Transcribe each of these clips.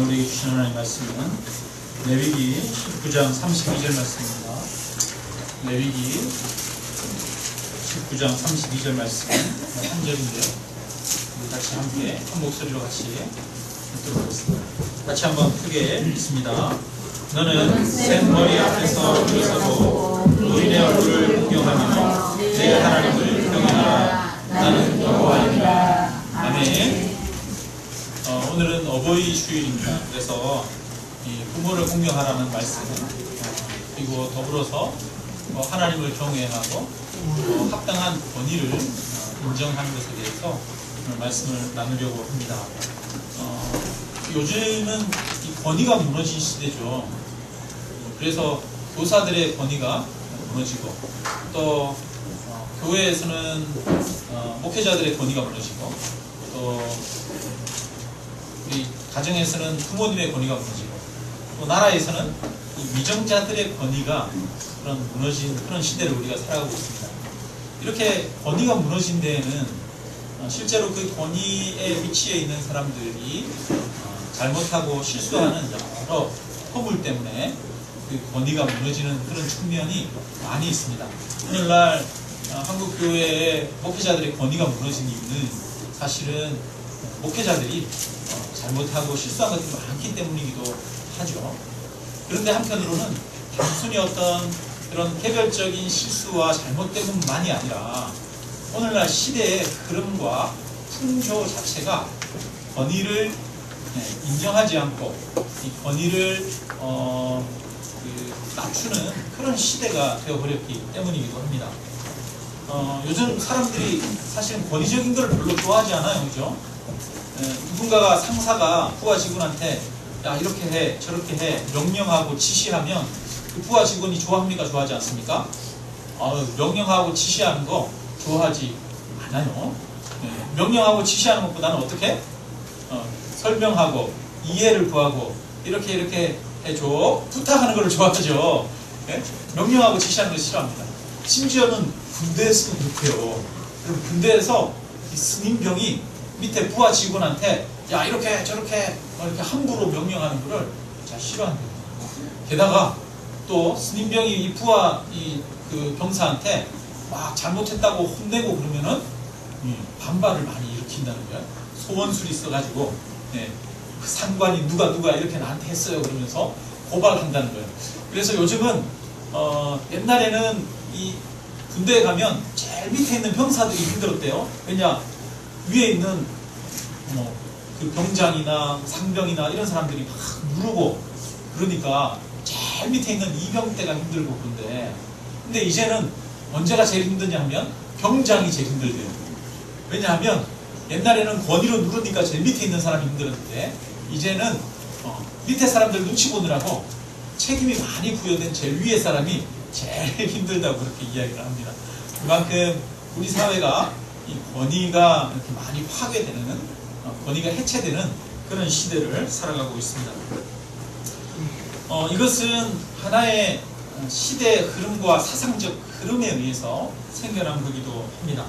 오늘 우리에게 주신 하나님의 말씀은 레위기 19장 32절 말씀입니다. 레위기 19장 32절 말씀 한 절인데요. 우리 같이 함께 한 목소리로 같이 읽도록 하겠습니다. 같이 한번 크게 읽습니다. 너는 센 머리 앞에서 일어서고 노인의 얼굴을 구경하며 내 하나님을 경외하라. 나는 여호와이니라. 아멘. 오늘은 어버이 주일입니다. 그래서 이 부모를 공경하라는 말씀, 그리고 더불어서 하나님을 경외하고 합당한 권위를 인정하는 것에 대해서 오늘 말씀을 나누려고 합니다. 요즘은 이 권위가 무너진 시대죠. 그래서 교사들의 권위가 무너지고, 또 교회에서는 목회자들의 권위가 무너지고, 또 우리 가정에서는 부모님의 권위가 무너지고, 또 나라에서는 이 위정자들의 권위가 무너진 그런 시대를 우리가 살아가고 있습니다. 이렇게 권위가 무너진 데에는 실제로 그 권위에 위치해 있는 사람들이 잘못하고 실수하는 여러 허물 때문에 그 권위가 무너지는 그런 측면이 많이 있습니다. 오늘날 한국 교회의 목회자들의 권위가 무너진 이유는 사실은 목회자들이 잘못하고 실수한 것들이 많기 때문이기도 하죠. 그런데 한편으로는 단순히 어떤 그런 개별적인 실수와 잘못 때문만이 아니라 오늘날 시대의 흐름과 풍조 자체가 권위를 인정하지 않고 이 권위를 낮추는 그런 시대가 되어버렸기 때문이기도 합니다. 요즘 사람들이 사실은 권위적인 걸 별로 좋아하지 않아요, 그죠? 누군가가 상사가 부하 직원한테 야 이렇게 해 저렇게 해 명령하고 지시하면 그 부하 직원이 좋아합니까, 좋아하지 않습니까? 명령하고 지시하는 거 좋아하지 않아요. 명령하고 지시하는 것보다는 어떻게? 설명하고 이해를 구하고 이렇게 해줘 부탁하는 걸 좋아하죠. 명령하고 지시하는 걸 싫어합니다. 심지어는 군대에서도 그렇고요. 군대에서 이 스님병이 밑에 부하 직원한테 야 이렇게 저렇게 이렇게 함부로 명령하는 것을 잘 싫어한대요. 게다가 또 스님병이 이 부하 그 병사한테 막 잘못했다고 혼내고 그러면은 반발을 많이 일으킨다는 거예요. 소원술이 있어가지고 그 상관이 누가 이렇게 나한테 했어요 그러면서 고발한다는 거예요. 그래서 요즘은 옛날에는 이 군대에 가면 제일 밑에 있는 병사들이 힘들었대요. 왜냐 위에 있는 그 병장이나 상병이나 이런 사람들이 막 누르고 그러니까 제일 밑에 있는 이병대가 힘들고 그런데, 근데 이제는 언제가 제일 힘드냐 하면 병장이 제일 힘들대요. 왜냐하면 옛날에는 권위로 누르니까 제일 밑에 있는 사람이 힘들었는데 이제는 밑에 사람들 눈치 보느라고 책임이 많이 부여된 제일 위에 사람이 제일 힘들다고 그렇게 이야기를 합니다. 그만큼 우리 사회가 이 권위가 이렇게 많이 파괴되는, 권위가 해체되는 그런 시대를 살아가고 있습니다. 이것은 하나의 시대의 흐름과 사상적 흐름에 의해서 생겨난 거기도 합니다.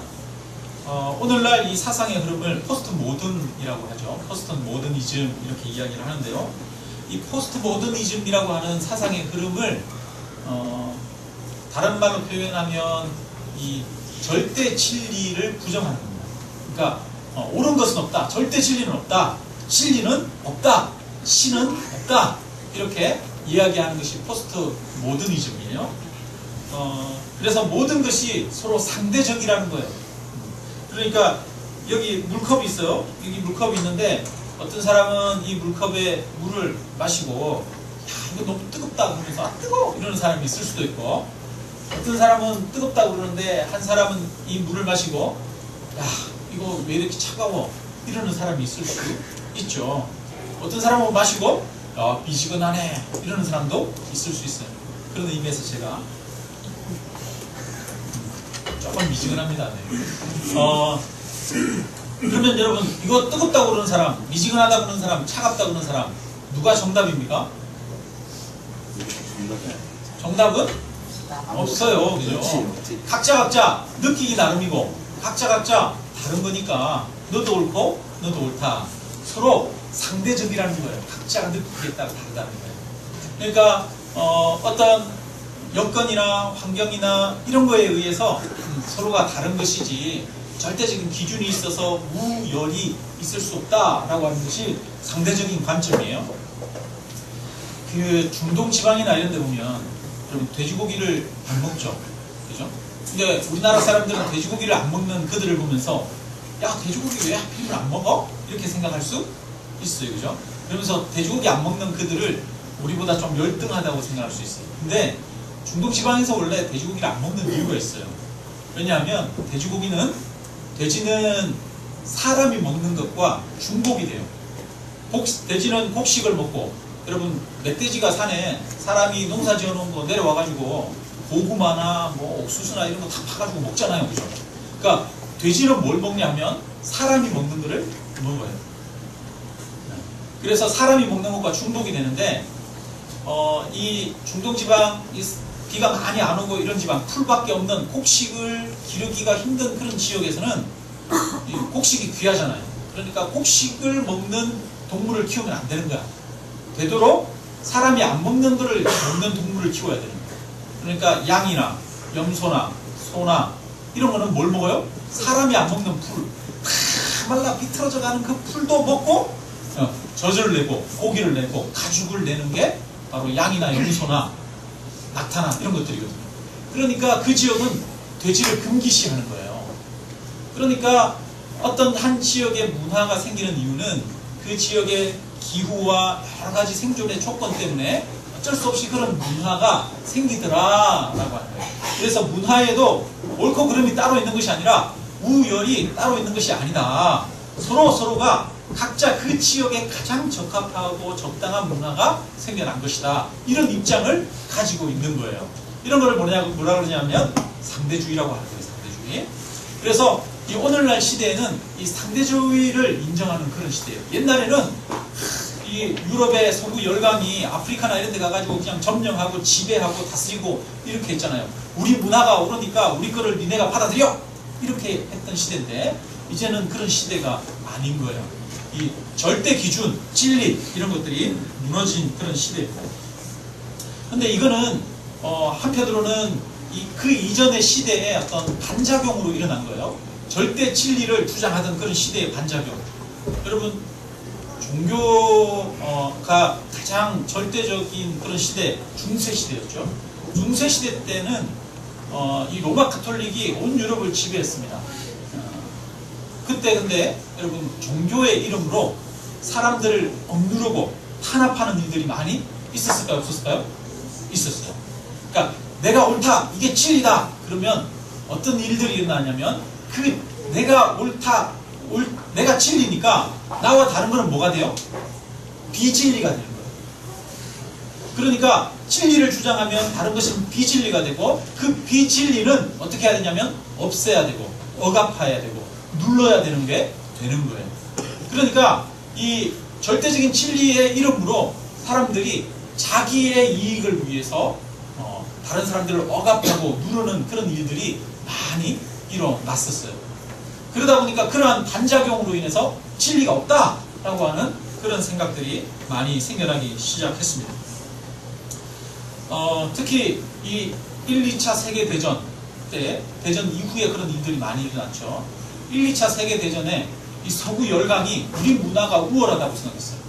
오늘날 이 사상의 흐름을 포스트 모던이라고 하죠. 포스트 모더니즘 이렇게 이야기를 하는데요. 이 포스트 모더니즘이라고 하는 사상의 흐름을 다른 말로 표현하면 이 절대 진리를 부정하는 겁니다. 그러니까 옳은 것은 없다, 절대 진리는 없다, 진리는 없다, 신은 없다, 이렇게 이야기하는 것이 포스트 모더니즘이에요. 그래서 모든 것이 서로 상대적이라는 거예요. 그러니까 여기 물컵이 있어요. 여기 물컵이 있는데 어떤 사람은 이 물컵에 물을 마시고 야 이거 너무 뜨겁다 그러면서 뜨거워 이러는 사람이 있을 수도 있고, 어떤 사람은 뜨겁다고 그러는데 한 사람은 이 물을 마시고 야 이거 왜 이렇게 차가워 이러는 사람이 있을 수 있죠. 어떤 사람은 마시고 야 미지근하네 이러는 사람도 있을 수 있어요. 그런 의미에서 제가 조금 미지근합니다. 그러면 여러분 이거 뜨겁다고 그러는 사람, 미지근하다고 그러는 사람, 차갑다고 그러는 사람 누가 정답입니까? 정답은 없어요. 그죠? 각자 느끼기 나름이고 각자 다른 거니까 너도 옳고 너도 옳다. 서로 상대적이라는 거예요. 각자가 느끼기에 따라 다르다는 거예요. 그러니까 어떤 여건이나 환경이나 이런 거에 의해서 서로가 다른 것이지 절대적인 기준이 있어서 우열이 있을 수 없다라고 하는 것이 상대적인 관점이에요. 그 중동 지방이나 이런 데 보면 여러분 돼지고기를 안 먹죠. 그죠? 근데 우리나라 사람들은 돼지고기를 안 먹는 그들을 보면서 야, 돼지고기 왜 하필이면 안 먹어? 이렇게 생각할 수 있어요. 그죠? 그러면서 돼지고기 안 먹는 그들을 우리보다 좀 열등하다고 생각할 수 있어요. 근데 중동 지방에서 원래 돼지고기를 안 먹는 이유가 있어요. 왜냐하면 돼지는 사람이 먹는 것과 중복이 돼요. 돼지는 곡식을 먹고, 여러분 멧돼지가 산에 사람이 농사 지어놓은 거 내려와가지고 고구마나 뭐 옥수수나 이런 거 다 파가지고 먹잖아요. 그죠? 그러니까 돼지는 뭘 먹냐면 사람이 먹는 거를 먹어요. 그래서 사람이 먹는 것과 중독이 되는데 이 중동지방, 비가 많이 안 오고 이런 지방, 풀밖에 없는 곡식을 기르기가 힘든 그런 지역에서는 곡식이 귀하잖아요. 그러니까 곡식을 먹는 동물을 키우면 안 되는 거야. 되도록 사람이 안 먹는 거를 먹는 동물을 키워야 되는 거야. 그러니까 양이나 염소나 소나 이런 거는 뭘 먹어요? 사람이 안 먹는 풀, 말라 비틀어져 가는 그 풀도 먹고 젖을 내고 고기를 내고 가죽을 내는 게 바로 양이나 염소나 낙타나 이런 것들이거든요. 그러니까 그 지역은 돼지를 금기시하는 거예요. 그러니까 어떤 한 지역의 문화가 생기는 이유는 그 지역의 기후와 여러 가지 생존의 조건 때문에 어쩔 수 없이 그런 문화가 생기더라라고 하는 거예요. 그래서 문화에도 옳고 그름이 따로 있는 것이 아니라 우열이 따로 있는 것이 아니다. 서로가 각자 그 지역에 가장 적합하고 적당한 문화가 생겨난 것이다. 이런 입장을 가지고 있는 거예요. 이런 거를 뭐라 그러냐면 상대주의라고 하는 거예요. 상대주의. 그래서 이 오늘날 시대에는 이 상대주의를 인정하는 그런 시대예요. 옛날에는 이 유럽의 서구 열강이 아프리카나 이런 데 가가지고 그냥 점령하고 지배하고 다스리고 이렇게 했잖아요. 우리 문화가 오르니까 우리 거를 니네가 받아들여! 이렇게 했던 시대인데 이제는 그런 시대가 아닌 거예요. 이 절대 기준, 진리 이런 것들이 무너진 그런 시대입니다. 근데 이거는 한편으로는 그 이전의 시대의 어떤 반작용으로 일어난 거예요. 절대 진리를 주장하던 그런 시대의 반작용. 여러분 종교가 가장 절대적인 그런 시대, 중세 시대였죠. 중세 시대 때는 이 로마 가톨릭이 온 유럽을 지배했습니다. 그때 근데 여러분 종교의 이름으로 사람들을 억누르고 탄압하는 일들이 많이 있었을까요? 없었을까요? 있었어요. 그러니까 내가 옳다, 이게 진리다 그러면 어떤 일들이 일어나냐면 내가 진리니까 나와 다른 거는 뭐가 돼요? 비진리가 되는 거예요. 그러니까 진리를 주장하면 다른 것은 비진리가 되고 그 비진리는 어떻게 해야 되냐면 없애야 되고 억압해야 되고 눌러야 되는 게 되는 거예요. 그러니까 이 절대적인 진리의 이름으로 사람들이 자기의 이익을 위해서 다른 사람들을 억압하고 누르는 그런 일들이 많이 일어났었어요. 그러다 보니까 그러한 반작용으로 인해서 진리가 없다라고 하는 그런 생각들이 많이 생겨나기 시작했습니다. 특히 이 1, 2차 세계대전 때, 대전 이후에 그런 일들이 많이 일어났죠. 1, 2차 세계대전에 이 서구 열강이 우리 문화가 우월하다고 생각했어요.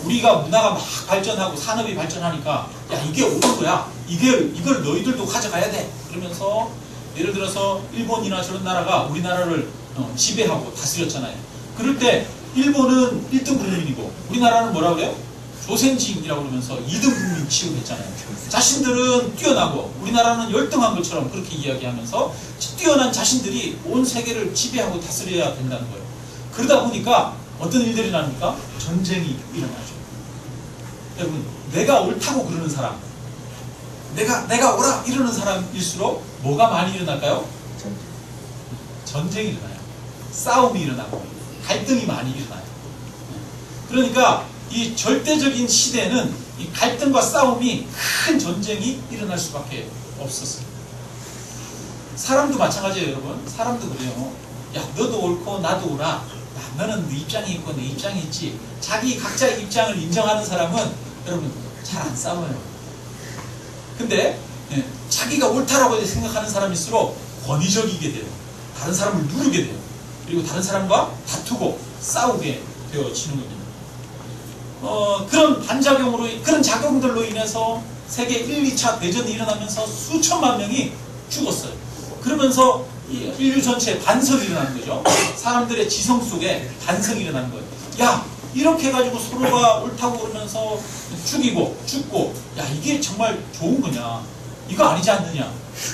우리가 문화가 막 발전하고 산업이 발전하니까 야 이게 옳은 거야. 이걸 너희들도 가져가야 돼. 그러면서 예를 들어서 일본이나 저런 나라가 우리나라를 지배하고 다스렸잖아요. 그럴 때 일본은 1등 국민이고 우리나라는 뭐라고 그래요? 조센징이라고 그러면서 2등 국민 취급했잖아요. 자신들은 뛰어나고 우리나라는 열등한 것처럼 그렇게 이야기하면서 뛰어난 자신들이 온 세계를 지배하고 다스려야 된다는 거예요. 그러다 보니까 어떤 일들이 나니까 전쟁이 일어나죠. 여러분 내가 옳다고 그러는 사람, 내가 옳아 이러는 사람일수록 뭐가 많이 일어날까요? 전쟁이 일어나요. 싸움이 일어나고 갈등이 많이 일어나요. 그러니까 이 절대적인 시대는 이 갈등과 싸움이 큰 전쟁이 일어날 수밖에 없었어요. 사람도 마찬가지예요, 여러분. 사람도 그래요. 야, 너도 옳고 나도 옳아. 너는 네 입장이 있고 내 입장이 있지. 자기 각자의 입장을 인정하는 사람은 여러분 잘 안 싸워요. 근데 자기가 옳다라고 생각하는 사람일수록 권위적이게 돼요. 다른 사람을 누르게 돼요. 그리고 다른 사람과 다투고 싸우게 되어지는 겁니다. 그런 반작용으로, 그런 작용들로 인해서 세계 1, 2차 대전이 일어나면서 수천만 명이 죽었어요. 그러면서 인류 전체에 반성이 일어나는 거죠. 사람들의 지성 속에 반성이 일어나는 거예요. 야, 이렇게 해가지고 서로가 옳다고 그러면서 죽이고 죽고, 야, 이게 정말 좋은 거냐? 이거 아니지 않느냐?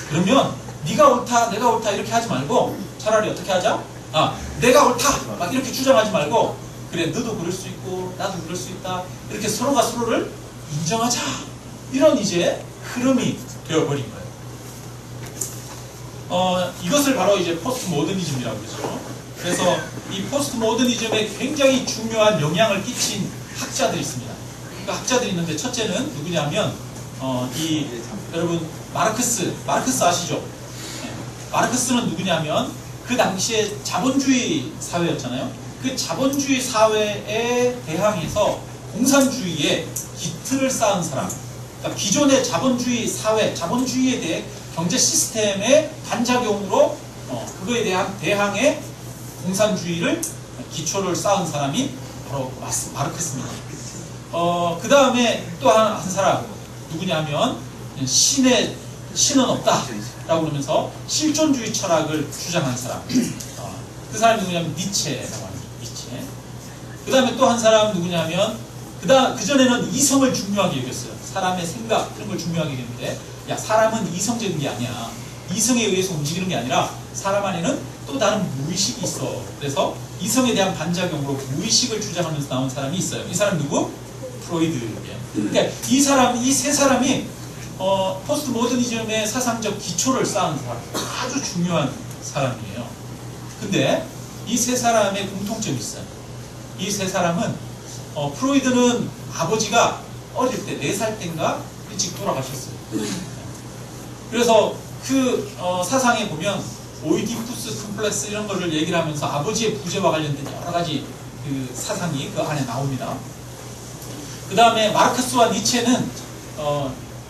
그러면 네가 옳다, 내가 옳다 이렇게 하지 말고 차라리 어떻게 하자? 내가 옳다 막 이렇게 주장하지 말고, 그래, 너도 그럴 수 있고 나도 그럴 수 있다, 이렇게 서로가 서로를 인정하자, 이런 이제 흐름이 되어버린 거예요. 이것을 바로 이제 포스트 모더니즘이라고 그러죠. 그래서 이 포스트 모더니즘에 굉장히 중요한 영향을 끼친 학자들이 있습니다. 그 학자들이 있는데, 첫째는 누구냐면 여러분 마르크스 아시죠? 네. 마르크스는 누구냐면 그 당시에 자본주의 사회였잖아요. 그 자본주의 사회에 대항해서 공산주의에 기틀을 쌓은 사람. 그러니까 기존의 자본주의 사회, 자본주의에 대해 경제 시스템의 반작용으로 그거에 대한 대항해 공산주의를 기초를 쌓은 사람이 바로 마르크스입니다. 그 다음에 또 한 사람 누구냐면 신은 없다라고 그러면서 실존주의 철학을 주장한 사람. 그 사람이 누구냐면 니체라고 합니다. 니체. 그 다음에 또 한 사람 누구냐면 그전에는 이성을 중요하게 여겼어요. 사람의 생각 이런 걸 중요하게 여겼는데, 야, 사람은 이성적인 게 아니야. 이성에 의해서 움직이는 게 아니라 사람 안에는 또 다른 무의식이 있어. 그래서 이성에 대한 반작용으로 무의식을 주장하면서 나온 사람이 있어요. 이 사람 누구? 프로이드예요. 그러니까 이 세 사람이 포스트 모더니즘의 사상적 기초를 쌓은 사람, 아주 중요한 사람이에요. 근데 이 세 사람의 공통점이 있어요. 이 세 사람은 프로이드는 아버지가 어릴 때 4살 때인가 일찍 돌아가셨어요. 그래서 그 사상에 보면 오이디푸스 컴플렉스 이런 거를 얘기를 하면서 아버지의 부재와 관련된 여러 가지 그 사상이 그 안에 나옵니다. 그 다음에 마르크스와 니체는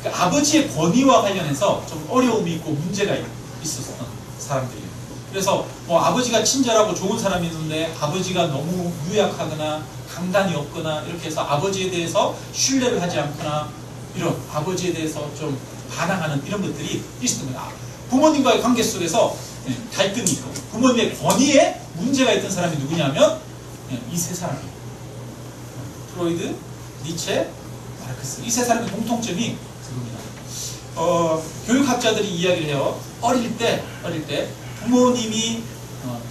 그 아버지의 권위와 관련해서 좀 어려움이 있고 문제가 있었던 사람들이에요. 그래서 아버지가 친절하고 좋은 사람이 있는데 아버지가 너무 유약하거나 강단이 없거나 이렇게 해서 아버지에 대해서 신뢰를 하지 않거나, 이런 아버지에 대해서 좀 반항하는 이런 것들이 있습니다. 부모님과의 관계 속에서 갈등이 있고 부모님의 권위에 문제가 있던 사람이 누구냐면 이 세 사람이에요. 프로이드, 니체, 마르크스. 이 세 사람의 공통점이 그겁니다. 교육학자들이 이야기를 해요. 어릴 때 부모님이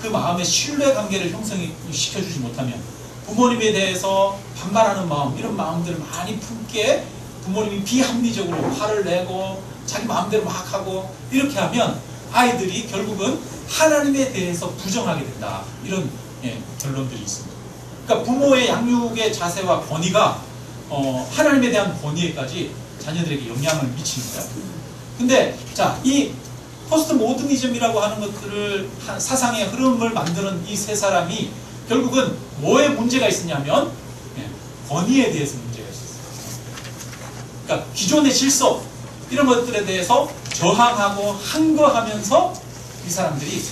그 마음의 신뢰관계를 형성시켜주지 못하면, 부모님에 대해서 반발하는 마음, 이런 마음들을 많이 품게 부모님이 비합리적으로 화를 내고 자기 마음대로 막 하고 이렇게 하면 아이들이 결국은 하나님에 대해서 부정하게 된다, 이런 결론들이 있습니다. 그러니까 부모의 양육의 자세와 권위가 하나님에 대한 권위에까지 자녀들에게 영향을 미치는 거예요. 근데 자, 이 포스트 모더니즘이라고 하는 것들을 사상의 흐름을 만드는 이 세 사람이 결국은 뭐에 문제가 있었냐면 권위에 대해서 문제가 있었어요. 그러니까 기존의 질서 이런 것들에 대해서 저항하고 항거하면서 이 사람들이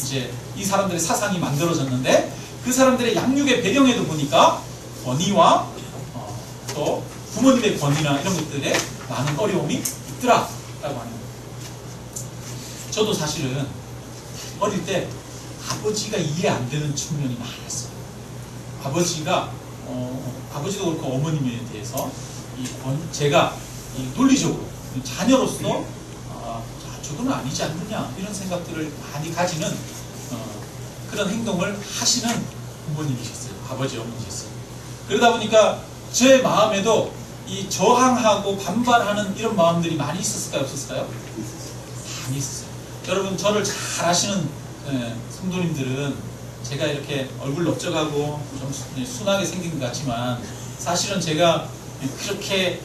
이제 이 사람들의 사상이 만들어졌는데, 그 사람들의 양육의 배경에도 보니까 권위와 또 부모님의 권위나 이런 것들에 많은 어려움이 있더라라고 하는 거예요. 저도 사실은 어릴 때 아버지가 이해 안 되는 측면이 많았어요. 아버지도 그렇고 어머님에 대해서 제가 논리적으로 자녀로서 저건 아니지 않느냐 이런 생각들을 많이 가지는 그런 행동을 하시는 부모님이셨어요. 아버지, 어머니셨어요. 그러다 보니까 제 마음에도 이 저항하고 반발하는 이런 마음들이 많이 있었을까요? 없었을까요? 많이 있었어요. 여러분, 저를 잘 아시는 성도님들은 제가 이렇게 얼굴 넓적하고 좀 순하게 생긴 것 같지만 사실은 제가 그렇게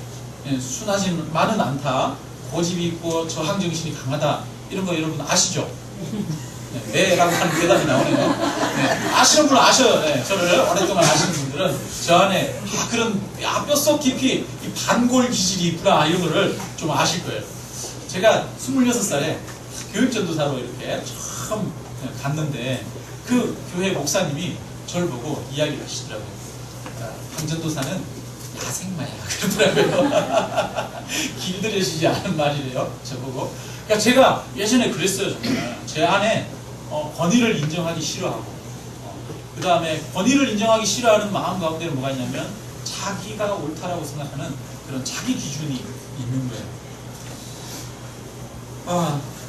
순하지만은 않다, 고집이 있고 저항정신이 강하다, 이런 거 여러분 아시죠? 네라고 하는 대답이 나오네요. 네, 아시는 분은 아셔요. 네, 저를 오랫동안 아시는 분들은 저 안에 그런 뼛속 깊이 이 반골 기질이 있구나 이런 거를 좀 아실 거예요. 제가 26살에 교육전도사로 이렇게 처음 갔는데 그 교회 목사님이 저를 보고 이야기를 하시더라고요. 강전도사는 야생마야 그러더라고요. 길들여지지 않은 말이래요. 저보고. 그러니까 제가 예전에 그랬어요. 정말. 제 안에 권위를 인정하기 싫어하고 그 다음에 권위를 인정하기 싫어하는 마음 가운데는 뭐가 있냐면 자기가 옳다라고 생각하는 그런 자기 기준이 있는 거예요.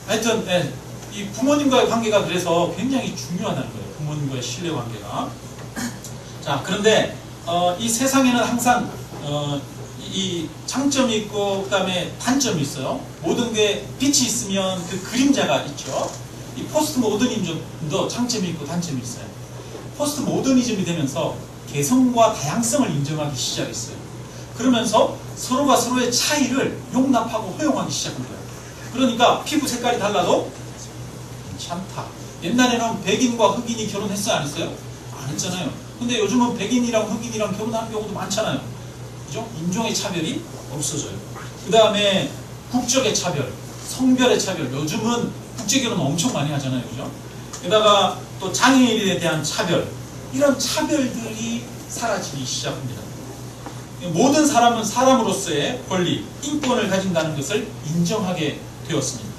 하여튼 네, 이 부모님과의 관계가 그래서 굉장히 중요하다는 거예요. 부모님과의 신뢰 관계가. 자, 그런데 이 세상에는 항상 이 장점이 있고 그 다음에 단점이 있어요. 모든 게 빛이 있으면 그 그림자가 있죠. 이 포스트 모더니즘도 장점이 있고 단점이 있어요. 포스트 모더니즘이 되면서 개성과 다양성을 인정하기 시작했어요. 그러면서 서로가 서로의 차이를 용납하고 허용하기 시작한 거예요. 그러니까 피부 색깔이 달라도 괜찮다. 옛날에는 백인과 흑인이 결혼했어요? 안 했어요? 안 했잖아요. 근데 요즘은 백인이랑 흑인이랑 결혼하는 경우도 많잖아요. 그죠? 인종의 차별이 없어져요. 그 다음에 국적의 차별, 성별의 차별. 요즘은 국제결혼 엄청 많이 하잖아요. 그죠? 게다가 또 장애인에 대한 차별. 이런 차별들이 사라지기 시작합니다. 모든 사람은 사람으로서의 권리, 인권을 가진다는 것을 인정하게 되었습니다.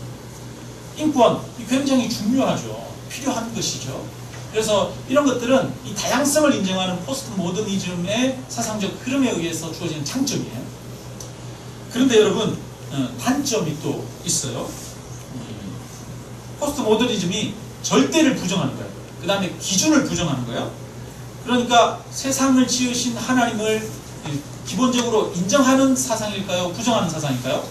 인권, 굉장히 중요하죠. 필요한 것이죠. 그래서 이런 것들은 이 다양성을 인정하는 포스트 모더니즘의 사상적 흐름에 의해서 주어진 장점이에요. 그런데 여러분, 단점이 또 있어요. 포스트 모더니즘이 절대를 부정하는 거예요. 그 다음에 기준을 부정하는 거예요. 그러니까 세상을 지으신 하나님을 기본적으로 인정하는 사상일까요? 부정하는 사상일까요?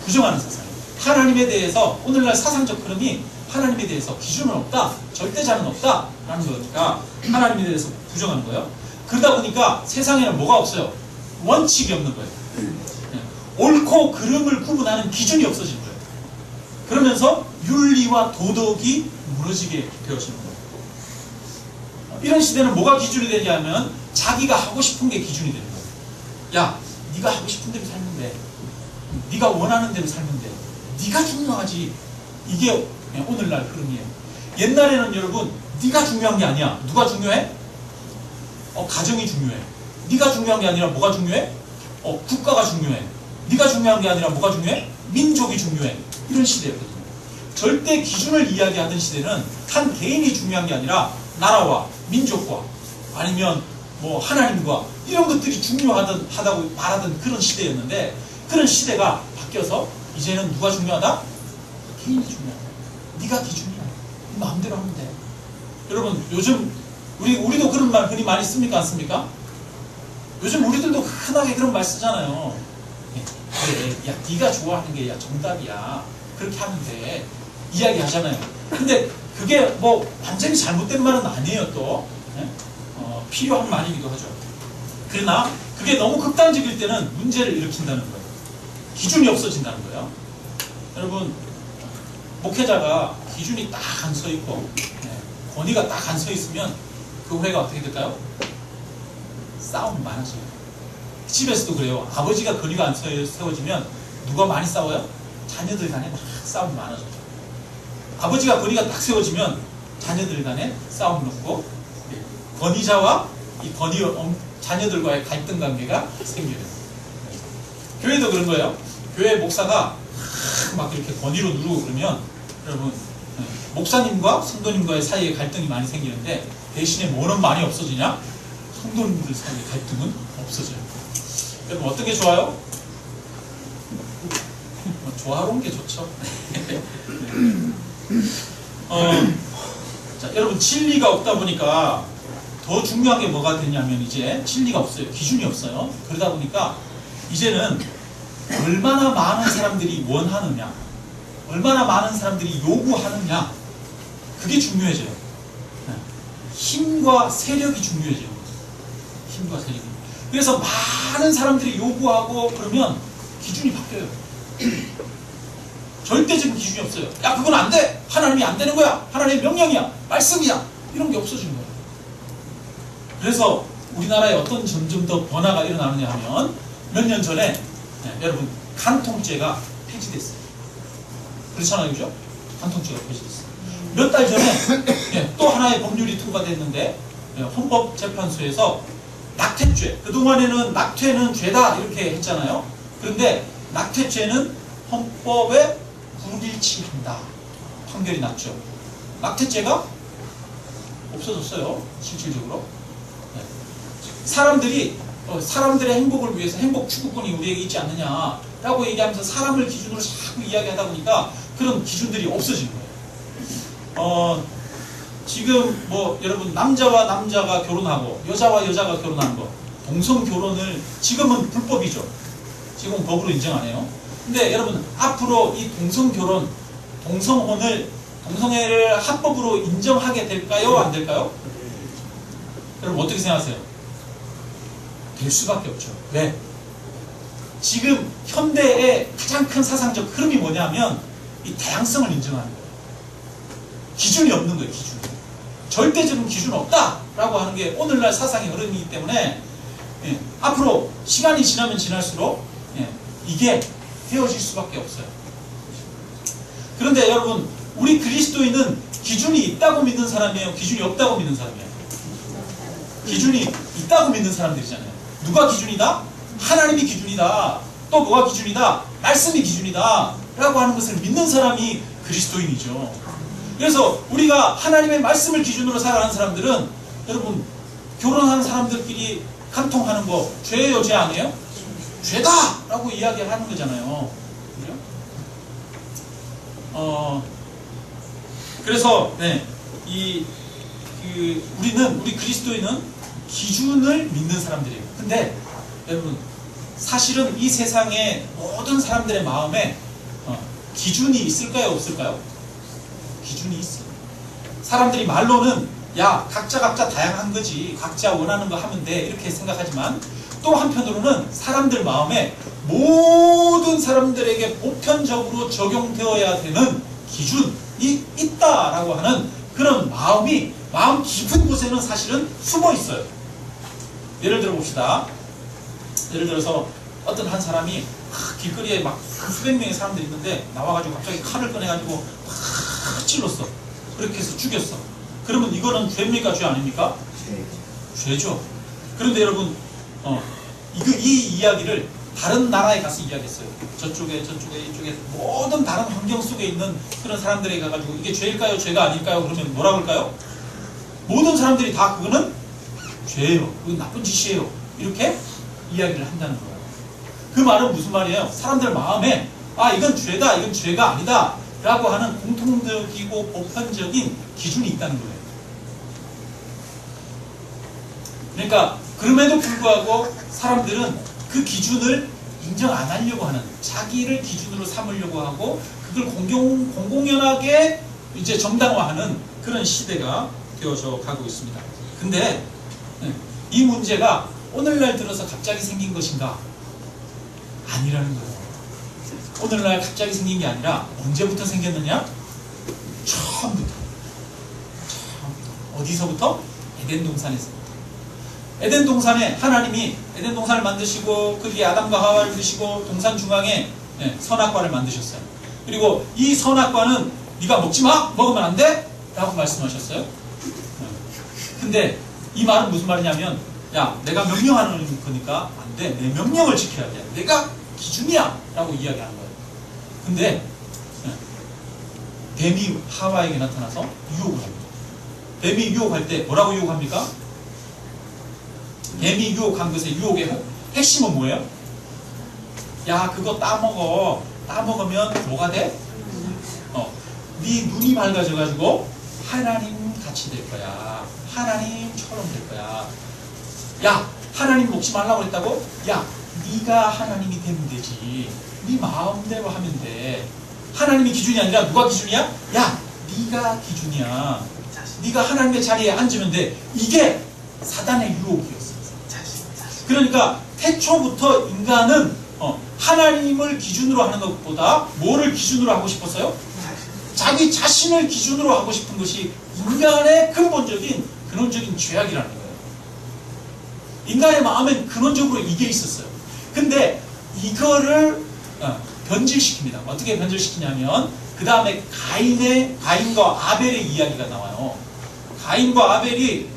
부정하는 사상이에요. 하나님에 대해서 오늘날 사상적 흐름이 하나님에 대해서 기준은 없다, 절대자는 없다 라는 거니까 하나님에 대해서 부정하는 거예요. 그러다 보니까 세상에는 뭐가 없어요? 원칙이 없는 거예요. 옳고 그름을 구분하는 기준이 없어진 거예요. 그러면서 윤리와 도덕이 무너지게 되어지는 거예요. 이런 시대는 뭐가 기준이 되냐면 자기가 하고 싶은 게 기준이 되는 거예요. 야, 네가 하고 싶은 대로 살면 돼. 네가 원하는 대로 살면 돼. 네가 중요하지. 이게 오늘날 흐름이에요. 옛날에는 여러분 네가 중요한 게 아니야. 누가 중요해? 가정이 중요해. 네가 중요한 게 아니라 뭐가 중요해? 국가가 중요해. 네가 중요한 게 아니라 뭐가 중요해? 민족이 중요해. 이런 시대였거든요. 절대 기준을 이야기하던 시대는 한 개인이 중요한 게 아니라 나라와 민족과 아니면 뭐 하나님과 이런 것들이 중요하다고 말하던 그런 시대였는데 그런 시대가 바뀌어서 이제는 누가 중요하다? 개인이 중요하다. 네가 기준이야. 네 마음대로 하면 돼. 여러분 요즘 우리도 그런 말 흔히 많이 씁니까? 안 씁니까? 요즘 우리들도 흔하게 그런 말 쓰잖아요. 그래, 야 네가 좋아하는 게 야 정답이야. 그렇게 하면 돼. 이야기 하잖아요. 근데 그게 뭐 완전히 잘못된 말은 아니에요 또. 필요한 말이기도 하죠. 그러나 그게 너무 극단적일 때는 문제를 일으킨다는 거예요. 기준이 없어진다는 거예요. 여러분 목회자가 기준이 딱 안 서 있고 권위가 딱 안 서 있으면 그 회가 어떻게 될까요? 싸움 많아져요. 집에서도 그래요. 아버지가 권위가 안 세워지면 누가 많이 싸워요? 자녀들 간에 막 싸움이 많아져요. 아버지가 권위가 딱 세워지면 자녀들 간에 싸움이 높고 권위자와 이 자녀들과의 갈등 관계가 생겨요. 교회도 그런 거예요. 교회 목사가 막 이렇게 권위로 누르고 그러면 여러분 목사님과 성도님과의 사이에 갈등이 많이 생기는데 대신에 뭐는 많이 없어지냐? 성도님들 사이의 갈등은 없어져요. 여러분 어떤 게 좋아요? 조화로운 게 좋죠. 자, 여러분 진리가 없다 보니까 더 중요한 게 뭐가 되냐면 이제 진리가 없어요. 기준이 없어요. 그러다 보니까 이제는 얼마나 많은 사람들이 원하느냐, 얼마나 많은 사람들이 요구하느냐, 그게 중요해져요. 힘과 세력이 중요해져요. 힘과 세력이. 그래서 많은 사람들이 요구하고 그러면 기준이 바뀌어요. 절대적인 기준이 없어요. 야, 그건 안 돼! 하나님이 안 되는 거야! 하나님의 명령이야! 말씀이야! 이런 게 없어진 거예요. 그래서 우리나라에 어떤 점점 더 변화가 일어나느냐 하면 몇 년 전에 여러분 간통죄가 폐지됐어요. 그렇잖아요, 그죠? 간통죄가 폐지됐어요. 몇 달 전에 또 하나의 법률이 통과됐는데 헌법재판소에서 낙태죄, 그동안에는 낙태는 죄다 이렇게 했잖아요. 그런데 낙태죄는 헌법에 불일치한다 판결이 났죠. 낙태죄가 없어졌어요, 실질적으로. 사람들의 행복을 위해서 행복 추구권이 우리에게 있지 않느냐라고 얘기하면서 사람을 기준으로 자꾸 이야기하다 보니까 그런 기준들이 없어진 거예요. 지금 뭐 여러분 남자와 남자가 결혼하고 여자와 여자가 결혼하는 거, 동성 결혼을 지금은 불법이죠. 지금은 법으로 인정 안 해요. 근데 여러분 앞으로 이 동성 결혼, 동성애를 합법으로 인정하게 될까요? 안 될까요? 여러분 어떻게 생각하세요? 될 수밖에 없죠. 왜? 지금 현대의 가장 큰 사상적 흐름이 뭐냐면 이 다양성을 인정하는 거예요. 기준이 없는 거예요. 기준. 절대적인 기준 없다라고 하는 게 오늘날 사상의 흐름이기 때문에 앞으로 시간이 지나면 지날수록 이게 헤어질 수밖에 없어요. 그런데 여러분 우리 그리스도인은 기준이 있다고 믿는 사람이에요? 기준이 없다고 믿는 사람이에요? 기준이 있다고 믿는 사람들이잖아요. 누가 기준이다? 하나님이 기준이다. 또 뭐가 기준이다? 말씀이 기준이다 라고 하는 것을 믿는 사람이 그리스도인이죠. 그래서 우리가 하나님의 말씀을 기준으로 살아가는 사람들은 여러분 결혼한 사람들끼리 간통하는 거 죄예요, 죄 아니에요? 죄다! 라고 이야기를 하는 거잖아요. 그래서 우리 그리스도인은 기준을 믿는 사람들이에요. 근데 여러분 사실은 이 세상의 모든 사람들의 마음에 기준이 있을까요, 없을까요? 기준이 있어요. 사람들이 말로는 야 각자 다양한 거지, 각자 원하는 거 하면 돼 이렇게 생각하지만 또 한편으로는 사람들 마음에 모든 사람들에게 보편적으로 적용되어야 되는 기준이 있다라고 하는 그런 마음 깊은 곳에는 사실은 숨어 있어요. 예를 들어 봅시다. 예를 들어서 어떤 한 사람이 길거리에 막 수백 명의 사람들이 있는데 나와가지고 갑자기 칼을 꺼내가지고 팍 찔렀어. 그렇게 해서 죽였어. 그러면 이거는 죄입니까? 죄 아닙니까? 죄죠. 그런데 여러분 이 이야기를 다른 나라에 가서 이야기했어요. 저쪽에 이쪽에 모든 다른 환경 속에 있는 그런 사람들에게 가가지고 이게 죄일까요? 죄가 아닐까요? 그러면 뭐라 그럴까요? 모든 사람들이 다 그거는 죄예요. 그건 나쁜 짓이에요. 이렇게 이야기를 한다는 거예요. 그 말은 무슨 말이에요? 사람들 마음에 이건 죄다, 이건 죄가 아니다 라고 하는 공통적이고 보편적인 기준이 있다는 거예요. 그러니까 그럼에도 불구하고 사람들은 그 기준을 인정 안 하려고 하는, 자기를 기준으로 삼으려고 하고 그걸 공공연하게 이제 정당화하는 그런 시대가 되어져 가고 있습니다. 근데 이 문제가 오늘날 들어서 갑자기 생긴 것인가? 아니라는 거예요. 오늘날 갑자기 생긴 게 아니라 언제부터 생겼느냐? 처음부터. 어디서부터? 에덴 동산에서부터. 에덴 동산에 하나님이 에덴 동산을 만드시고 거기에 아담과 하와를 두시고 동산 중앙에 선악과를 만드셨어요. 그리고 이 선악과는 네가 먹지 마! 먹으면 안 돼! 라고 말씀하셨어요. 근데 이 말은 무슨 말이냐면 야 내가 명령하는 거니까 안 돼. 내 명령을 지켜야 돼. 내가 기준이야! 라고 이야기하는 거예요. 근데 뱀이 하와에게 나타나서 유혹을 합니다. 뱀이 유혹할 때 뭐라고 유혹합니까? 뱀이 유혹한 것의 유혹의 핵심은 뭐예요? 야 그거 따먹어. 따먹으면 뭐가 돼? 네 눈이 밝아져가지고 하나님 같이 될 거야. 하나님처럼 될 거야. 야 하나님 먹지 말라고 그랬다고? 야 네가 하나님이 되면 되지. 네 마음대로 하면 돼. 하나님이 기준이 아니라 누가 기준이야? 야 네가 기준이야. 네가 하나님의 자리에 앉으면 돼. 이게 사단의 유혹이었어요. 그러니까 태초부터 인간은 하나님을 기준으로 하는 것보다 뭐를 기준으로 하고 싶었어요? 자기 자신을 기준으로 하고 싶은 것이 인간의 근원적인 죄악이라는 거예요. 인간의 마음엔 근원적으로 이게 있었어요. 근데 이거를 변질시킵니다. 어떻게 변질시키냐면 그 다음에 가인과 아벨의 이야기가 나와요. 가인과 아벨이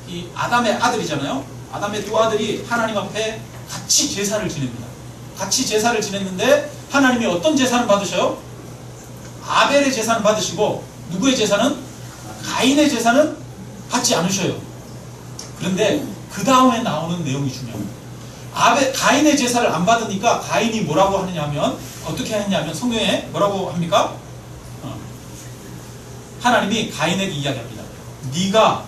이 아담의 아들이잖아요. 아담의 두 아들이 하나님 앞에 같이 제사를 지냅니다. 같이 제사를 지냈는데 하나님이 어떤 제사는 받으셔요? 아벨의 제사는 받으시고 누구의 제사는? 가인의 제사는 받지 않으셔요. 그런데 그 다음에 나오는 내용이 중요합니다. 가인의 제사를 안 받으니까 가인이 뭐라고 하느냐면 어떻게 했냐면 성경에 뭐라고 합니까? 하나님이 가인에게 이야기합니다. 네가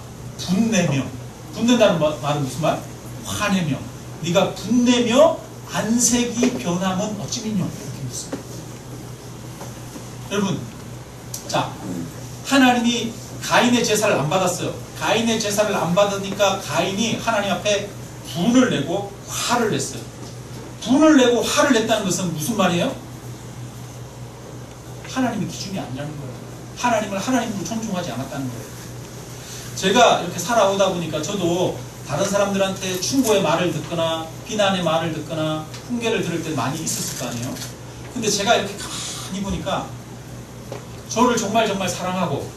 분낸다는 말은 무슨 말? 화내며 네가 분내며 안색이 변함은 어찌미뇨 이렇게 묻습니다. 여러분, 자, 하나님이 가인의 제사를 안 받았어요. 가인의 제사를 안 받으니까 가인이 하나님 앞에 분을 내고 화를 냈어요. 분을 내고 화를 냈다는 것은 무슨 말이에요? 하나님의 기준이 아니라는 거예요. 하나님을 하나님으로 존중하지 않았다는 거예요. 제가 이렇게 살아오다 보니까 저도 다른 사람들한테 충고의 말을 듣거나 비난의 말을 듣거나 훈계를 들을 때 많이 있었을 거 아니에요. 근데 제가 이렇게 가만히 보니까 저를 정말 사랑하고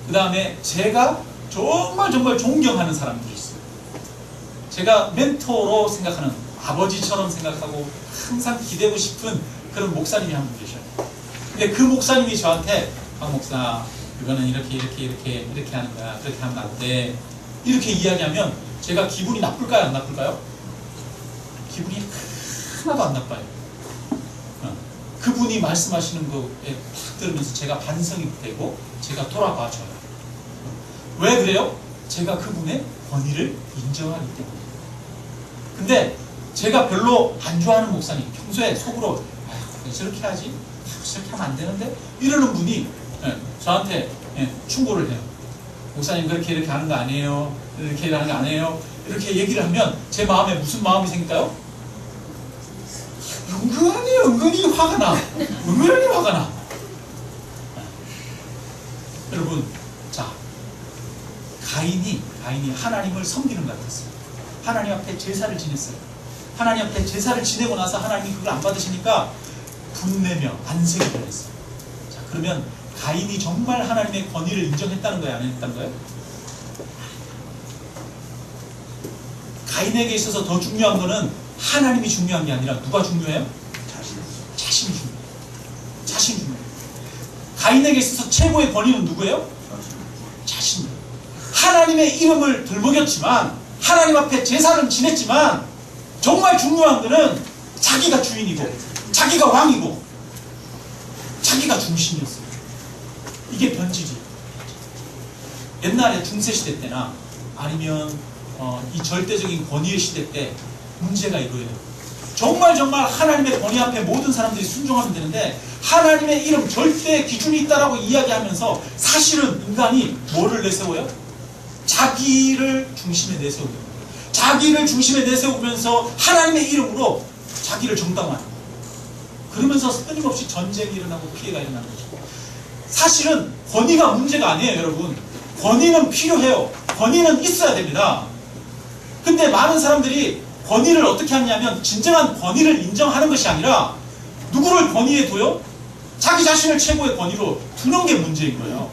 그 다음에 제가 정말 존경하는 사람들이 있어요. 제가 멘토로 생각하는 아버지처럼 생각하고 항상 기대고 싶은 그런 목사님이 한 분 계셔요. 근데 그 목사님이 저한테 박 목사 이거는 이렇게 하는 거야. 그렇게 하면 안 돼. 이렇게 이야기하면 제가 기분이 나쁠까요? 안 나쁠까요? 기분이 하나도 안 나빠요. 그분이 말씀하시는 거에 딱 들으면서 제가 반성이 되고 제가 돌아봐줘요. 왜 그래요? 제가 그분의 권위를 인정하기 때문에. 근데 제가 별로 안 좋아하는 목사님, 평소에 속으로 왜 저렇게 하지? 저렇게 하면 안 되는데? 이러는 분이 저한테 충고를 해요. 목사님 그렇게 하는 거 아니에요. 이렇게 하는 거 아니에요. 이렇게 얘기를 하면 제 마음에 무슨 마음이 생길까요? 은근히 화가 나. 은근히 화가 나. 여러분, 자, 가인이 하나님을 섬기는 것 같았어요. 하나님 앞에 제사를 지냈어요. 하나님 앞에 제사를 지내고 나서 하나님이 그걸 안 받으시니까 분내며 안색이 변했어요. 자, 그러면 가인이 정말 하나님의 권위를 인정했다는 거예요? 안 했다는 거예요? 가인에게 있어서 더 중요한 거는 하나님이 중요한 게 아니라 누가 중요해요? 자신이 중요해요. 자신이 중요해요. 가인에게 있어서 최고의 권위는 누구예요? 자신이에요. 하나님의 이름을 들먹였지만 하나님 앞에 제사를 지냈지만 정말 중요한 거는 자기가 주인이고 자기가 왕이고 자기가 중심이었어요. 이게 변질이에요. 옛날에 중세시대 때나 아니면 이 절대적인 권위의 시대 때 문제가 이거예요. 정말 하나님의 권위 앞에 모든 사람들이 순종하면 되는데 하나님의 이름 절대 기준이 있다라고 이야기하면서 사실은 인간이 뭐를 내세워요? 자기를 중심에 내세우는 거예요. 자기를 중심에 내세우면서 하나님의 이름으로 자기를 정당화하는 거예요. 그러면서 끊임없이 전쟁이 일어나고 피해가 일어나는 거죠. 사실은 권위가 문제가 아니에요, 여러분. 권위는 필요해요. 권위는 있어야 됩니다. 근데 많은 사람들이 권위를 어떻게 하냐면 진정한 권위를 인정하는 것이 아니라 누구를 권위에 둬요? 자기 자신을 최고의 권위로 두는 게 문제인 거예요.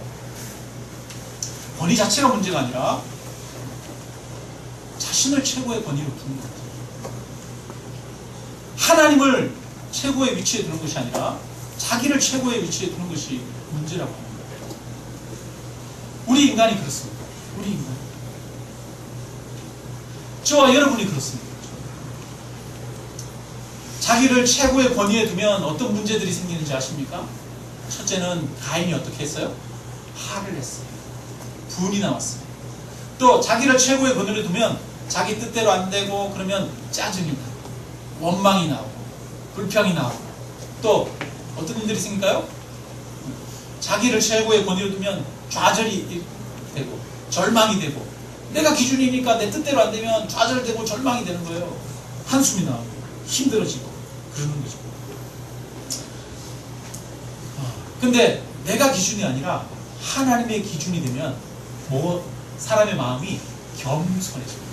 권위 자체가 문제가 아니라 자신을 최고의 권위로 두는 거예요. 하나님을 최고의 위치에 두는 것이 아니라 자기를 최고의 위치에 두는 것이 문제라고 합니다. 우리 인간이 그렇습니다. 우리 인간. 저와 여러분이 그렇습니다. 자기를 최고의 권위에 두면 어떤 문제들이 생기는지 아십니까? 첫째는 가인이 어떻게 했어요? 화를 냈어요. 분이 나왔어요. 또 자기를 최고의 권위에 두면 자기 뜻대로 안 되고 그러면 짜증이 나고 원망이 나오고 불평이 나오고 또 어떤 일들이 생길까요? 자기를 최고의 권위로 두면 좌절이 되고 절망이 되고 내가 기준이니까 내 뜻대로 안 되면 좌절되고 절망이 되는 거예요. 한숨이 나오고 힘들어지고 그러는 거죠. 근데 내가 기준이 아니라 하나님의 기준이 되면 사람의 마음이 겸손해집니다.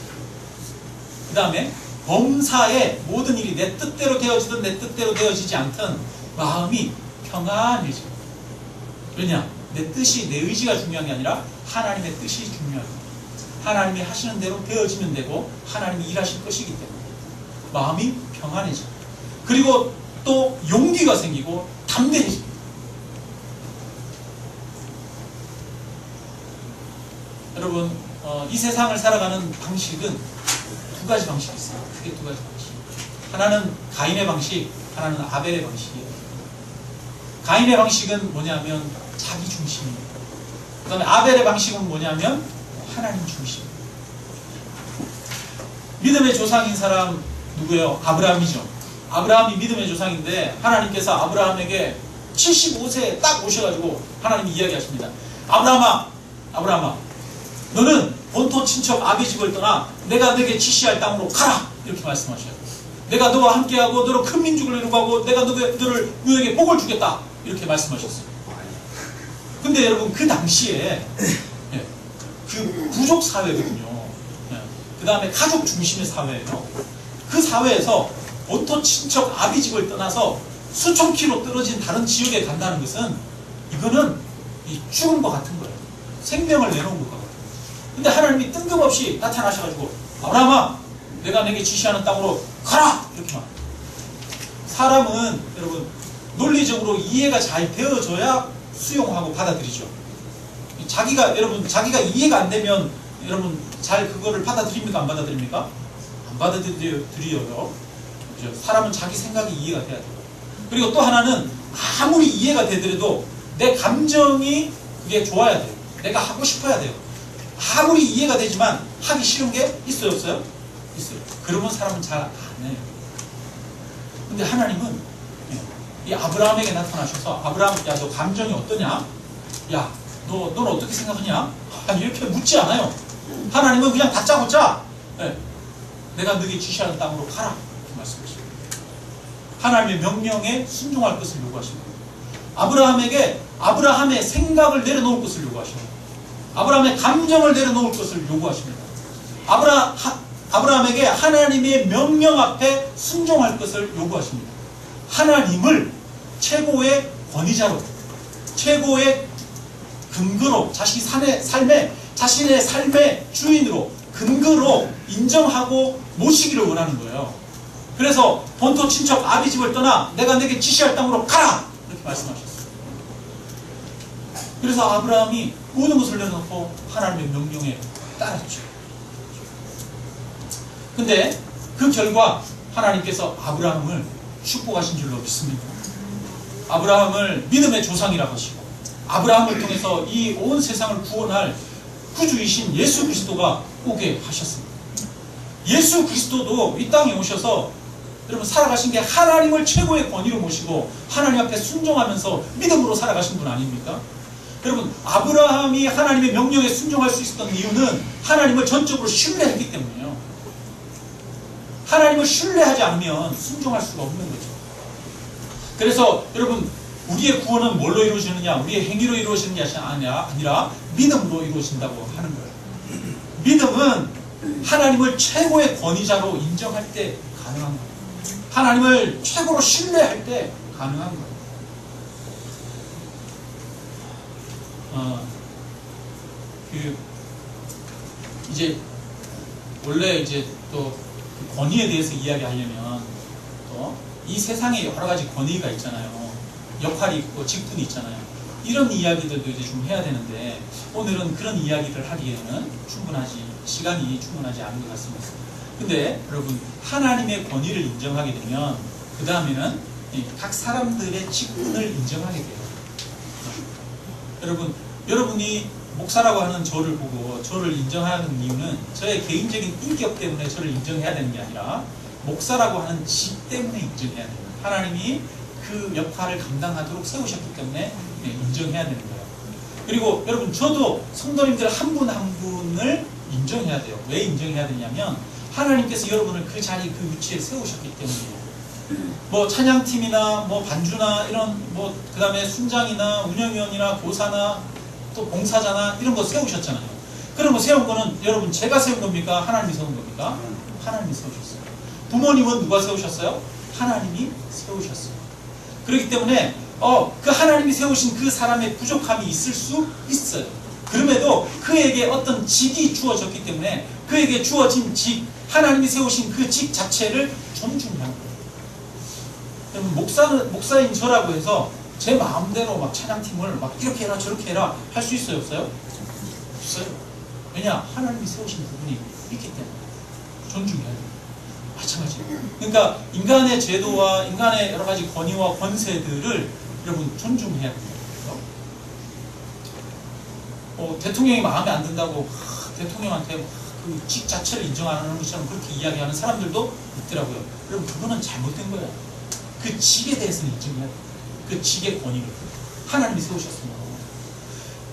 그 다음에 범사에 모든 일이 내 뜻대로 되어지든 내 뜻대로 되어지지 않든 마음이 평안해집니다. 왜냐? 내 뜻이, 내 의지가 중요한 게 아니라 하나님의 뜻이 중요합니다. 하나님이 하시는 대로 되어지면 되고 하나님이 일하실 것이기 때문에 마음이 평안해집니다. 그리고 또 용기가 생기고 담대해집니다. 여러분, 이 세상을 살아가는 방식은 두 가지 방식이 있어요. 크게 두 가지 방식. 하나는 가인의 방식, 하나는 아벨의 방식이에요. 가인의 방식은 뭐냐면 자기 중심입니다. 그 다음에 아벨의 방식은 뭐냐면 하나님 중심입니다. 믿음의 조상인 사람 누구예요? 아브라함이죠. 아브라함이 믿음의 조상인데 하나님께서 아브라함에게 75세에 딱 오셔가지고 하나님이 이야기하십니다. 아브라함아, 너는 본토 친척 아비 집을 떠나 내가 너에게 지시할 땅으로 가라! 이렇게 말씀하셔요. 내가 너와 함께하고 너로 큰 민족을 이루고 하고 내가 너에게 복을 주겠다. 이렇게 말씀하셨어요. 근데 여러분 그 당시에 그 부족 사회거든요. 그 다음에 가족 중심의 사회예요. 그 사회에서 본토 친척 아비 집을 떠나서 수천 킬로 떨어진 다른 지역에 간다는 것은 이거는 죽음과 같은 거예요. 생명을 내놓은 것과 같은 거예요. 근데 하나님이 뜬금없이 나타나셔가지고 아브라함아, 내가 내게 지시하는 땅으로 가라! 이렇게 말합니다. 사람은 여러분 논리적으로 이해가 잘 되어져야 수용하고 받아들이죠. 자기가 이해가 안 되면 여러분 잘 그거를 받아들입니까? 안 받아들입니까? 안 받아들여요. 사람은 자기 생각이 이해가 돼야 돼요. 그리고 또 하나는 아무리 이해가 되더라도 내 감정이 그게 좋아야 돼요. 내가 하고 싶어야 돼요. 아무리 이해가 되지만 하기 싫은 게 있어요, 없어요? 있어요. 그러면 사람은 잘 안 해요. 근데 하나님은 이 아브라함에게 나타나셔서 아브라함, 야, 너 감정이 어떠냐? 야, 너는 어떻게 생각하냐? 이렇게 묻지 않아요. 하나님은 그냥 다짜고짜 내가 너에게 지시하는 땅으로 가라. 이렇게 말씀하십니다. 하나님의 명령에 순종할 것을 요구하십니다. 아브라함의 생각을 내려놓을 것을 요구하십니다. 아브라함의 감정을 내려놓을 것을 요구하십니다. 아브라함에게 하나님의 명령 앞에 순종할 것을 요구하십니다. 하나님을 최고의 권위자로, 최고의 근거로, 자신의 삶의 주인으로, 근거로 인정하고 모시기를 원하는 거예요. 그래서 본토 친척 아비 집을 떠나 내가 내게 지시할 땅으로 가라! 이렇게 말씀하셨어요. 그래서 아브라함이 모든 것을 내려놓고 하나님의 명령에 따랐죠. 근데 그 결과 하나님께서 아브라함을 축복하신 줄로 믿습니다. 아브라함을 믿음의 조상이라고 하시고 아브라함을 통해서 이 온 세상을 구원할 구주이신 예수 그리스도가 오게 하셨습니다. 예수 그리스도도 이 땅에 오셔서 여러분 살아가신 게 하나님을 최고의 권위로 모시고 하나님 앞에 순종하면서 믿음으로 살아가신 분 아닙니까? 여러분 아브라함이 하나님의 명령에 순종할 수 있었던 이유는 하나님을 전적으로 신뢰했기 때문이에요. 하나님을 신뢰하지 않으면 순종할 수가 없는 거죠. 그래서 여러분 우리의 구원은 뭘로 이루어지느냐? 우리의 행위로 이루어지는 것이 아니라 믿음으로 이루어진다고 하는 거예요. 믿음은 하나님을 최고의 권위자로 인정할 때 가능한 거예요. 하나님을 최고로 신뢰할 때 가능한 거예요. 원래 또 권위에 대해서 이야기하려면 또 이 세상에 여러 가지 권위가 있잖아요. 역할이 있고 직분이 있잖아요. 이런 이야기들도 이제 좀 해야 되는데 오늘은 그런 이야기를 하기에는 시간이 충분하지 않은 것 같습니다. 근데 여러분 하나님의 권위를 인정하게 되면 그 다음에는 각 사람들의 직분을 인정하게 돼요. 여러분이 목사라고 하는 저를 보고 저를 인정하는 이유는 저의 개인적인 인격 때문에 저를 인정해야 되는 게 아니라 목사라고 하는 직 때문에 인정해야 돼요. 하나님이 그 역할을 감당하도록 세우셨기 때문에 인정해야 되는 거예요. 그리고 여러분 저도 성도님들 한 분 한 분을 인정해야 돼요. 왜 인정해야 되냐면 하나님께서 여러분을 그 자리 그 위치에 세우셨기 때문이에요. 뭐 찬양팀이나 뭐 반주나 이런 뭐 그 다음에 순장이나 운영위원이나 교사나 또 봉사자나 이런 거 세우셨잖아요. 그런 거 세운 거는 여러분 제가 세운 겁니까? 하나님이 세운 겁니까? 하나님이 세우셨어요. 부모님은 누가 세우셨어요? 하나님이 세우셨어요. 그렇기 때문에 그 하나님이 세우신 그 사람의 부족함이 있을 수 있어요. 그럼에도 그에게 어떤 직이 주어졌기 때문에 그에게 주어진 직, 하나님이 세우신 그 직 자체를 존중하는 거예요. 여러분 목사인 저라고 해서 제 마음대로 막 찬양팀을 막 이렇게 해라 저렇게 해라 할 수 있어요? 없어요? 없어요. 왜냐? 하나님이 세우신 부분이 있기 때문에 존중해야 돼요. 마찬가지예요. 그러니까 인간의 제도와 인간의 여러 가지 권위와 권세들을 여러분 존중해야 돼요. 대통령이 마음에 안 든다고 대통령한테 그 직 자체를 인정 안 하는 것처럼 그렇게 이야기하는 사람들도 있더라고요. 여러분 그거는 잘못된 거예요. 그 직에 대해서는 인정해야 돼요. 그 직의 권위를 하나님이 세우셨습니다.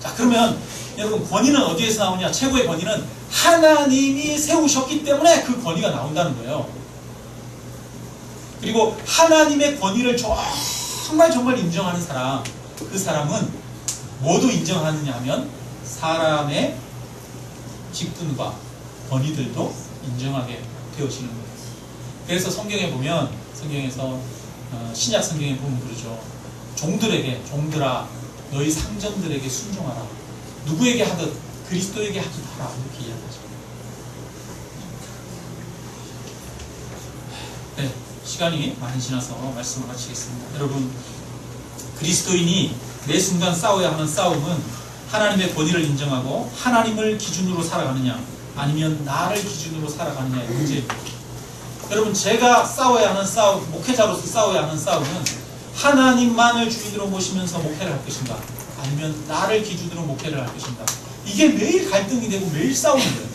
자, 그러면 여러분 권위는 어디에서 나오냐? 최고의 권위는 하나님이 세우셨기 때문에 그 권위가 나온다는 거예요. 그리고 하나님의 권위를 정말 인정하는 사람, 그 사람은 모두 인정하느냐 하면 사람의 직분과 권위들도 인정하게 되어지는 거예요. 그래서 성경에 보면, 성경에서 신약 성경에 보면 그러죠. 종들아 너희 상전들에게 순종하라. 누구에게 하듯 그리스도에게 하듯 하라. 이렇게 이야기하죠. 네, 시간이 많이 지나서 말씀을 마치겠습니다. 여러분, 그리스도인이 매 순간 싸워야 하는 싸움은 하나님의 권위를 인정하고 하나님을 기준으로 살아가느냐 아니면 나를 기준으로 살아가느냐의 문제입니다. 여러분, 제가 싸워야 하는 싸움, 목회자로서 싸워야 하는 싸움은 하나님만을 주인으로 모시면서 목회를 할 것인가 아니면 나를 기준으로 목회를 할 것인가. 이게 매일 갈등이 되고 매일 싸우는 거예요.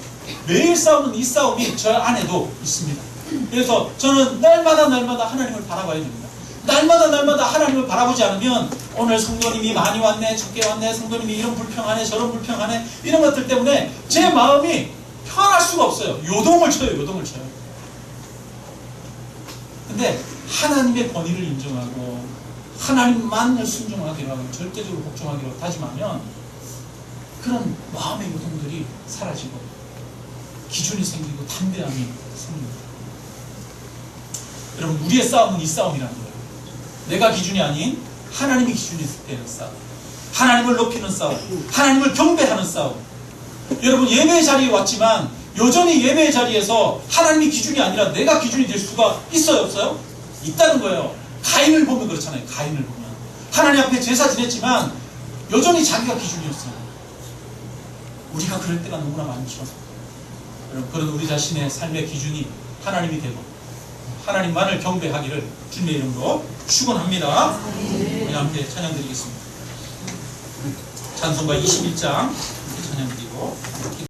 매일 싸우는 이 싸움이 저 안에도 있습니다. 그래서 저는 날마다 하나님을 바라봐야 됩니다. 날마다 하나님을 바라보지 않으면 오늘 성도님이 많이 왔네, 적게 왔네, 성도님이 이런 불평하네, 저런 불평하네, 이런 것들 때문에 제 마음이 편할 수가 없어요. 요동을 쳐요. 근데 하나님의 권위를 인정하고 하나님만을 순종하기로 하고 절대적으로 복종하기로 다짐하면 그런 마음의 요동들이 사라지고 기준이 생기고 담대함이 생깁니다. 여러분, 우리의 싸움은 이 싸움이라는 거예요. 내가 기준이 아닌 하나님이 기준이 되는 싸움, 하나님을 높이는 싸움, 하나님을 경배하는 싸움. 여러분, 예배의 자리에 왔지만 여전히 예배의 자리에서 하나님이 기준이 아니라 내가 기준이 될 수가 있어요, 없어요? 있다는 거예요. 가인을 보면 그렇잖아요. 가인을 보면 하나님 앞에 제사 지냈지만 여전히 자기가 기준이었어요. 우리가 그럴 때가 너무나 많죠. 여러분, 그런 우리 자신의 삶의 기준이 하나님이 되고 하나님만을 경배하기를 주님의 이름으로 축원합니다. 우리 함께 찬양 드리겠습니다. 찬송가 21장 찬양 드리고